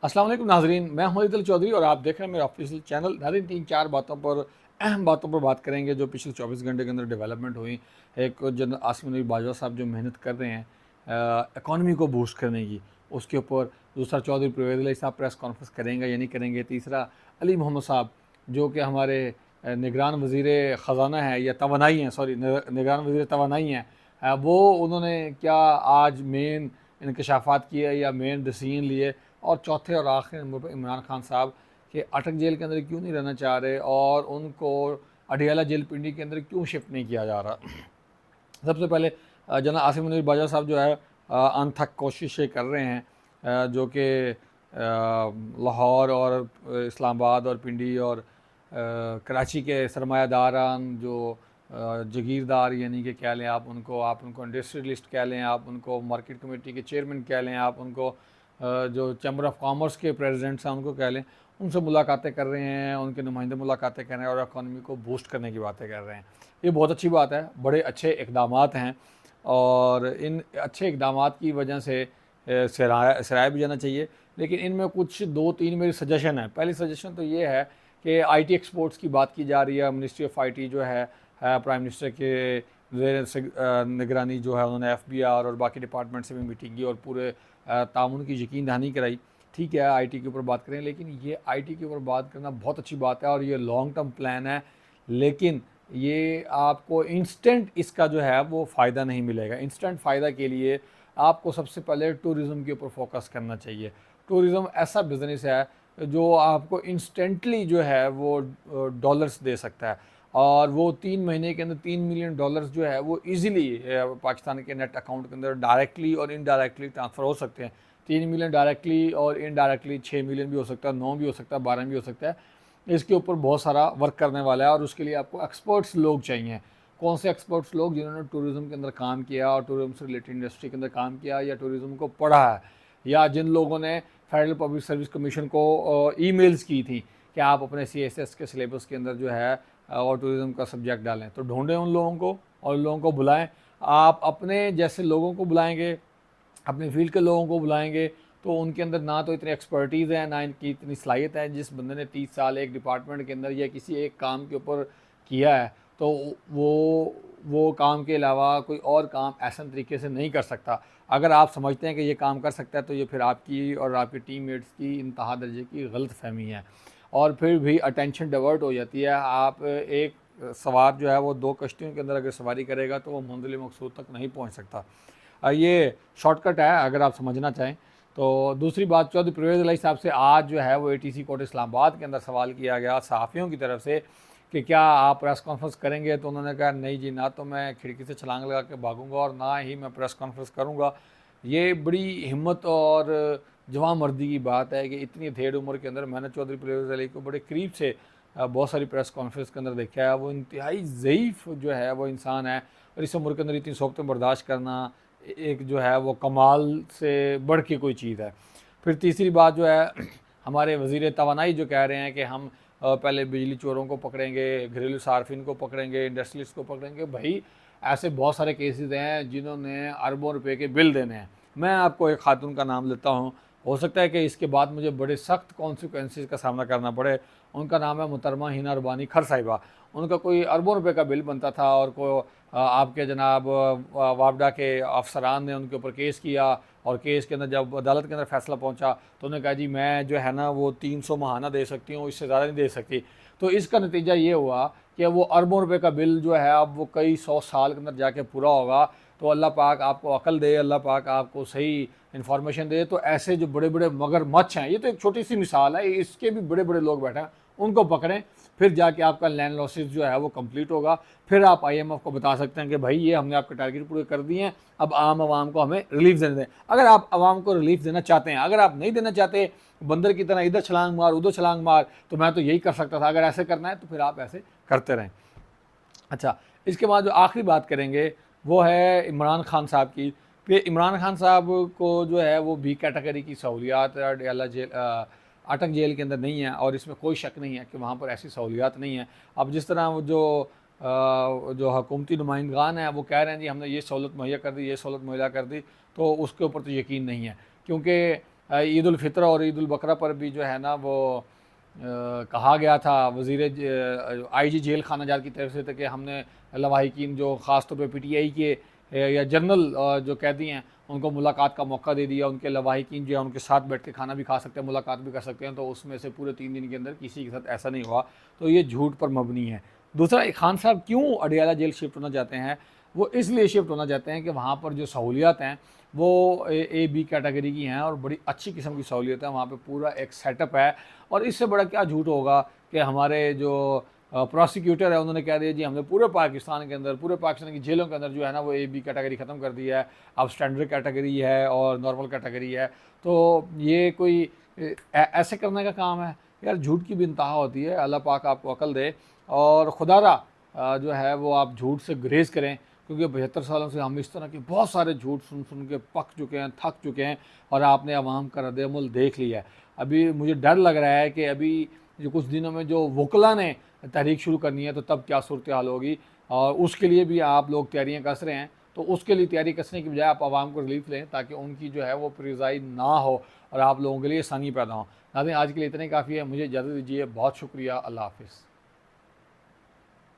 अस्सलाम वालेकुम नाजरीन, मैं हूं अदल चौधरी और आप देख रहे हैं मेरा ऑफिशियल चैनल। नाजरीन, तीन चार बातों पर, अहम बातों पर बात करेंगे जो पिछले 24 घंटे के अंदर डेवलपमेंट हुई। एक जनरल आसिम नबी बाजवा साहब जो मेहनत कर रहे हैं इकॉनमी को बूस्ट करने की, उसके ऊपर। दूसरा, चौधरी परवेज़ इलाही साहब प्रेस कॉन्फ्रेंस करेंगे या नहीं करेंगे। तीसरा, अली मोहम्मद साहब जो कि हमारे निगरान वज़ीर ख़जाना है या तवानाई हैं, सॉरी, निगरान वज़ीर तवानाई हैं। वो उन्होंने क्या आज मेन इंकशाफात किए या मेन डिसीजन लिए। और चौथे और आखिरी नंबर पर इमरान खान साहब के अटक जेल के अंदर क्यों नहीं रहना चाह रहे और उनको अडियाला जेल पिंडी के अंदर क्यों शिफ्ट नहीं किया जा रहा। सबसे पहले जना आसिम मुनीर बाजवा साहब जो है अनथक कोशिशें कर रहे हैं, जो कि लाहौर और इस्लामाबाद और पिंडी और कराची के सरमायादारान जो जागीरदार, यानी कि कह लें आप उनको इंडस्ट्रियलिस्ट कह लें, आप उनको मार्केट कमेटी के चेयरमैन कह लें, आप उनको जो चैम्बर ऑफ कॉमर्स के प्रेसिडेंट्स हैं उनको कह लें, उनसे मुलाकातें कर रहे हैं, उनके नुमाइंदे मुलाकातें कर रहे हैं और इकॉनमी को बूस्ट करने की बातें कर रहे हैं। ये बहुत अच्छी बात है, बड़े अच्छे इकदाम हैं और इन अच्छे इकदाम की वजह से सराहाया भी जाना चाहिए। लेकिन इनमें कुछ दो तीन मेरी सजेशन है। पहली सजेशन तो ये है कि आईटी एक्सपोर्ट्स की बात की जा रही है। मिनिस्ट्री ऑफ आईटी जो है प्राइम मिनिस्टर के निगरानी जो है, उन्होंने एफबीआर और बाकी डिपार्टमेंट से भी मीटिंग की और पूरे ताउन की यकीन दहानी कराई। ठीक है, आईटी के ऊपर बात करें, लेकिन ये आईटी के ऊपर बात करना बहुत अच्छी बात है और ये लॉन्ग टर्म प्लान है। लेकिन ये आपको इंस्टेंट इसका जो है वो फ़ायदा नहीं मिलेगा। इंस्टेंट फ़ायदा के लिए आपको सबसे पहले टूरिज़्म के ऊपर फोकस करना चाहिए। टूरिज़्म ऐसा बिज़नेस है जो आपको इंस्टेंटली जो है वो डॉलर्स दे सकता है और वो 3 महीने के अंदर 3 मिलियन डॉलर्स जो है वो ईज़िली पाकिस्तान के नेट अकाउंट के अंदर डायरेक्टली और इनडायरेक्टली ट्रांसफ़र हो सकते हैं। 3 मिलियन डायरेक्टली और इनडायरेक्टली 6 मिलियन भी हो सकता है, 9 भी हो सकता है, 12 भी हो सकता है। इसके ऊपर बहुत सारा वर्क करने वाला है और उसके लिए आपको एक्सपर्ट्स लोग चाहिए। कौन से एक्सपर्ट्स लोग? जिन्होंने टूरिज़्म के अंदर काम किया और टूरिज़्म से रिलेटेड इंडस्ट्री के अंदर काम किया या टूरिज़्म को पढ़ा है, या जिन लोगों ने फेडरल पब्लिक सर्विस कमीशन को ईमेल्स की थी कि आप अपने सीएसएस के सिलेबस के अंदर जो है और टूरिज़्म का सब्जेक्ट डालें, तो ढूंढें उन लोगों को और उन लोगों को बुलाएं। आप अपने जैसे लोगों को बुलाएंगे, अपनी फील्ड के लोगों को बुलाएंगे, तो उनके अंदर ना तो इतनी एक्सपर्टीज़ है, ना इनकी इतनी सलाहियत है। जिस बंदे ने 30 साल एक डिपार्टमेंट के अंदर या किसी एक काम के ऊपर किया है, तो वो काम के अलावा कोई और काम ऐसा तरीके से नहीं कर सकता। अगर आप समझते हैं कि ये काम कर सकता है, तो ये फिर आपकी और आपके टीममेट्स की इंतहा दर्जे की गलत फहमी है और फिर भी अटेंशन डाइवर्ट हो जाती है। आप एक सवार जो है वो 2 कश्तियों के अंदर अगर सवारी करेगा तो वो मंजिल मकसूद तक नहीं पहुँच सकता। ये शॉर्टकट है अगर आप समझना चाहें तो। दूसरी बात, चौधरी परवेज़ इलाही साहब से आज जो है वो एटीसी कोर्ट इस्लामाबाद के अंदर सवाल किया गया सहाफ़ियों की तरफ से कि क्या आप प्रेस कॉन्फ्रेंस करेंगे, तो उन्होंने कहा नहीं जी, ना तो मैं खिड़की से छलांग लगा के भागूंगा और ना ही मैं प्रेस कॉन्फ्रेंस करूंगा। ये बड़ी हिम्मत और जवान मर्दी की बात है कि इतनी देर उम्र के अंदर मैंने चौधरी परवेज़ इलाही को बड़े करीब से बहुत सारी प्रेस कॉन्फ्रेंस के अंदर देखा है। वो इंतहाई ज़ईफ़ जो है वो इंसान है और इस उम्र के अंदर इतनी सोबतें बर्दाश्त करना एक जो है वो कमाल से बढ़ के कोई चीज़ है। फिर तीसरी बात जो है, हमारे वज़ीर तवानाई जो कह रहे हैं कि हम पहले बिजली चोरों को पकड़ेंगे, घरेलू सार्फिन को पकड़ेंगे, इंडस्ट्रियलिस्ट को पकड़ेंगे। भाई, ऐसे बहुत सारे केसेस हैं जिन्होंने अरबों रुपए के बिल देने हैं। मैं आपको एक खातून का नाम लेता हूँ, हो सकता है कि इसके बाद मुझे बड़े सख्त कॉन्सिक्वेंसेस का सामना करना पड़े। उनका नाम है मुहतरमा हिना रबानी खर साहिबा। उनका कोई अरबों रुपए का बिल बनता था और आपके जनाब वापडा के अफसरान ने उनके ऊपर केस किया और केस के अंदर जब अदालत के अंदर फैसला पहुंचा तो उन्होंने कहा जी मैं जो है ना वो 300 महाना दे सकती हूँ, इससे ज़्यादा नहीं दे सकती। तो इसका नतीजा ये हुआ कि वो अरबों रुपए का बिल जो है अब वो कई 100 साल के अंदर जाके पूरा होगा। तो अल्लाह पाक आपको अकल दे, अल्लाह पाक आपको सही इन्फॉर्मेशन दे। तो ऐसे जो बड़े बड़े मगरमच्छ हैं, ये तो एक छोटी सी मिसाल है, इसके भी बड़े बड़े लोग बैठे हैं, उनको पकड़ें। फिर जाके आपका लैंड लॉसेस जो है वो कंप्लीट होगा। फिर आप आईएमएफ को बता सकते हैं कि भाई ये हमने आपके टारगेट पूरे कर दिए हैं, अब आम आवाम को हमें रिलीफ देने दें। अगर आप आवाम को रिलीफ देना चाहते हैं, अगर आप नहीं देना चाहते बंदर की तरह इधर छलांग मार उधर छलांग मार, तो मैं तो यही कर सकता था। अगर ऐसे करना है तो फिर आप ऐसे करते रहें। अच्छा, इसके बाद जो आखिरी बात करेंगे वो है इमरान खान साहब की। कि इमरान खान साहब को जो है वो बी कैटेगरी की सहूलियात अडयाला जेल अटक जेल के अंदर नहीं है और इसमें कोई शक नहीं है कि वहाँ पर ऐसी सहूलियात नहीं है। अब जिस तरह वो जो हुकूमती नुमाइंदगान हैं वो कह रहे हैं जी हमने ये सहूलत मुहैया कर दी, ये सहूलत मुहैया कर दी, तो उसके ऊपर तो यकीन नहीं है। क्योंकि ईद उल फितर और ईद उल बकरा पर भी जो है ना वो कहा गया था वज़ीर आईजी जेल खाना जार की तरफ से था कि हमने लवाहिकीन जो ख़ास तौर पे पीटीआई के या जनरल जो कैदी हैं उनको मुलाकात का मौका दे दिया, उनके लवाहिकीन जो है उनके साथ बैठ के खाना भी खा सकते हैं, मुलाकात भी कर सकते हैं, तो उसमें से पूरे 3 दिन के अंदर किसी के साथ ऐसा नहीं हुआ। तो ये झूठ पर मबनी है। दूसरा, खान साहब क्यों अडियाला जेल शिफ्ट होना चाहते हैं? वो इसलिए शिफ्ट होना चाहते हैं कि वहाँ पर जो सहूलियात हैं वो ए बी कैटेगरी की हैं और बड़ी अच्छी किस्म की सहूलियत है, वहाँ पे पूरा एक सेटअप है। और इससे बड़ा क्या झूठ होगा कि हमारे जो प्रोसिक्यूटर है उन्होंने कह दिया जी हमने पूरे पाकिस्तान के अंदर, पूरे पाकिस्तान की जेलों के अंदर जो है ना वो ए बी कैटेगरी ख़त्म कर दी है, अब स्टैंडर्ड कैटेगरी है और नॉर्मल कैटेगरी है। तो ये कोई ऐसे करने का काम है? यार झूठ की भी इंतहा होती है। अल्लाह पाक आपको अकल दे और खुदारा जो है वो आप झूठ से गुरेज करें, क्योंकि 72 सालों से हम इस तरह के बहुत सारे झूठ सुन सुन के पक चुके हैं, थक चुके हैं और आपने अवाम का रद्द-ए-अमल देख लिया है। अभी मुझे डर लग रहा है कि अभी जो कुछ दिनों में जो वकला ने तहरीक शुरू करनी है तो तब क्या सूरत हाल होगी, और उसके लिए भी आप लोग तैयारियां कस रहे हैं। तो उसके लिए तैयारी कसने की बजाय आप आवाम को रिलीफ लें ताकि उनकी जो है वो परेशानी ना हो और आप लोगों के लिए आसानी पैदा हो। नाज़रीन, आज के लिए इतना ही काफ़ी है। मुझे इजाज़त दीजिए। बहुत शुक्रिया। अल्लाह हाफ़िज़।